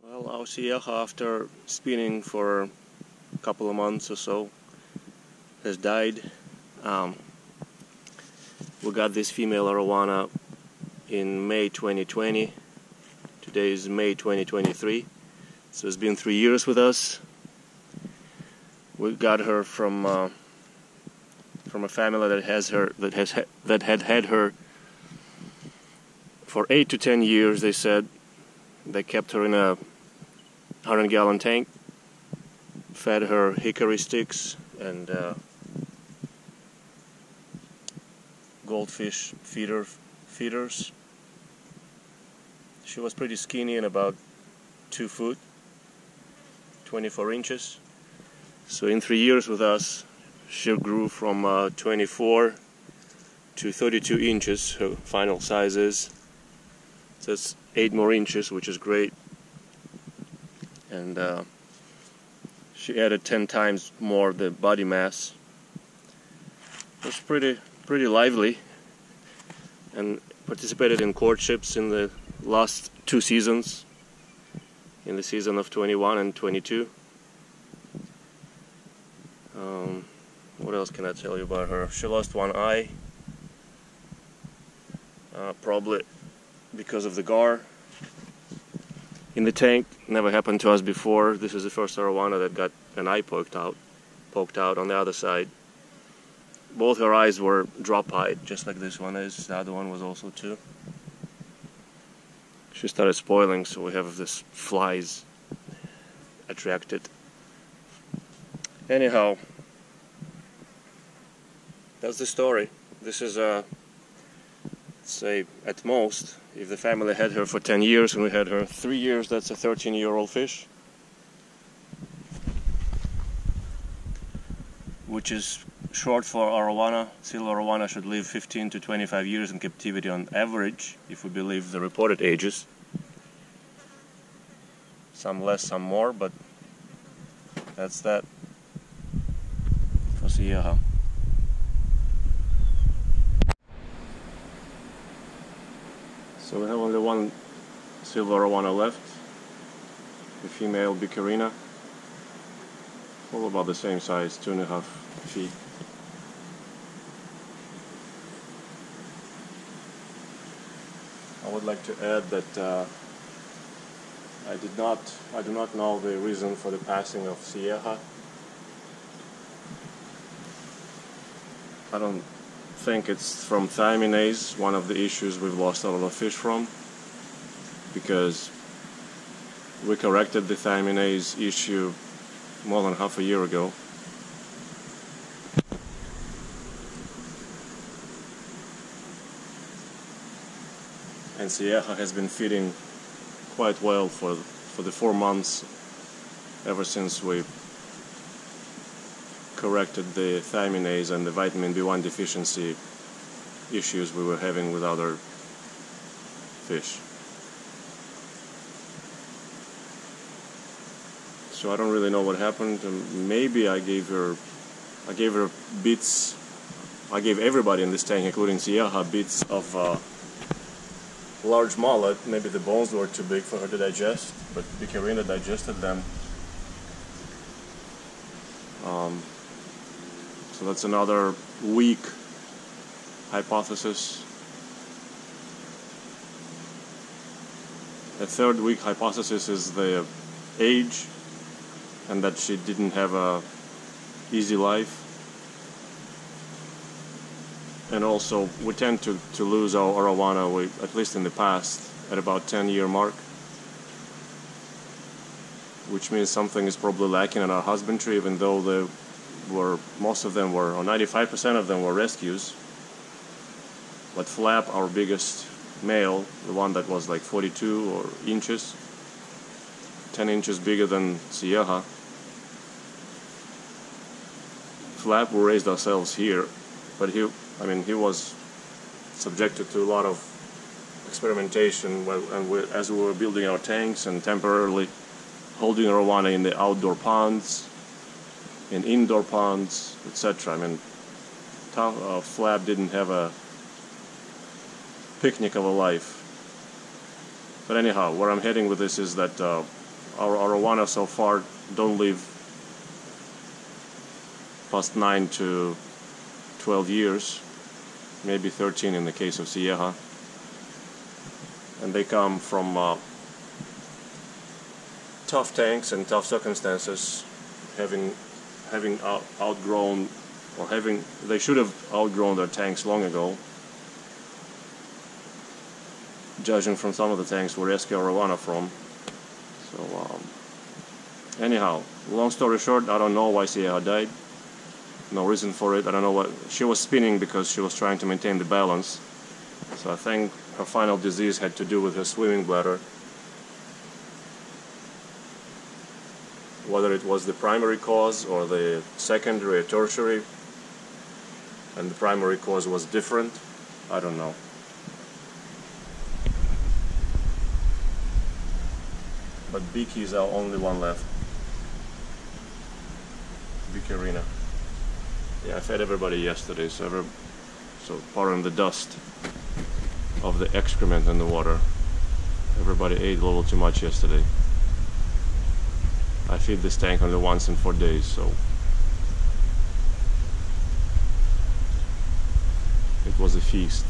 Well, our Hsieha, after spinning for a couple of months or so, has died. We got this female arowana in May 2020. Today is May 2023, so it's been 3 years with us. We got her from a family that had her for 8 to 10 years. They said they kept her in a 100-gallon tank, fed her hickory sticks and goldfish feeders. She was pretty skinny and about 2 foot, 24 inches. So in 3 years with us, she grew from 24 to 32 inches, her final size is. So it's 8 more inches, which is great. And she added 10 times more the body mass. It was pretty lively, and participated in courtships in the last 2 seasons, in the season of 21 and 22. What else can I tell you about her? She lost one eye, probably because of the gar in the tank. Never happened to us before. This is the first arowana that got an eye poked out on the other side. Both her eyes were drop-eyed, just like this one is. The other one was also too. She started spoiling, so we have this flies attracted. Anyhow, that's the story. This is say at most, if the family had her for 10 years and we had her 3 years, that's a 13-year-old fish, which is short for arowana. Seal arowana should live 15 to 25 years in captivity on average, if we believe the reported ages. Some less, some more, but that's that for Hsieha. So we have only one silver arowana left, the female Bicarina, all about the same size, 2.5 feet. I would like to add that I do not know the reason for the passing of Hsieha. I don't think it's from thiaminase, one of the issues we've lost a lot of fish from, because we corrected the thiaminase issue more than half a year ago. And Hsieha has been feeding quite well for the 4 months ever since we corrected the thiaminase and the vitamin B1 deficiency issues we were having with other fish. So I don't really know what happened. Maybe I gave her bits. I gave everybody in this tank, including Hsieha, bits of large mullet. Maybe the bones were too big for her to digest, but Bicarina digested them. So that's another weak hypothesis. A third weak hypothesis is the age, and that she didn't have a easy life. And also, we tend to lose our arowana, at least in the past, at about 10-year mark, which means something is probably lacking in our husbandry, even though most of them were, or 95% of them were rescues. But Flap, our biggest male, the one that was like 42 inches, 10 inches bigger than Hsieha. Flap we raised ourselves here, but he was subjected to a lot of experimentation as we were building our tanks and temporarily holding arowana in the outdoor ponds, in indoor ponds, etc. Flap didn't have a picnic of a life. But anyhow, where I'm heading with this is that our arowana so far don't live past 9 to 12 years, maybe 13 in the case of Hsieha. And they come from tough tanks and tough circumstances, having outgrown, or they should have outgrown their tanks long ago. Judging from some of the tanks we rescue arowana from. So anyhow, long story short, I don't know why Hsieha died. No reason for it. I don't know what. She was spinning because she was trying to maintain the balance. So I think her final disease had to do with her swimming bladder. Whether it was the primary cause or the secondary or tertiary, and the primary cause was different, I don't know. But Vikki is our only one left. Vikki. Yeah, I fed everybody yesterday, so pardon the dust of the excrement in the water. Everybody ate a little too much yesterday. I feed this tank only once in 4 days, so it was a feast.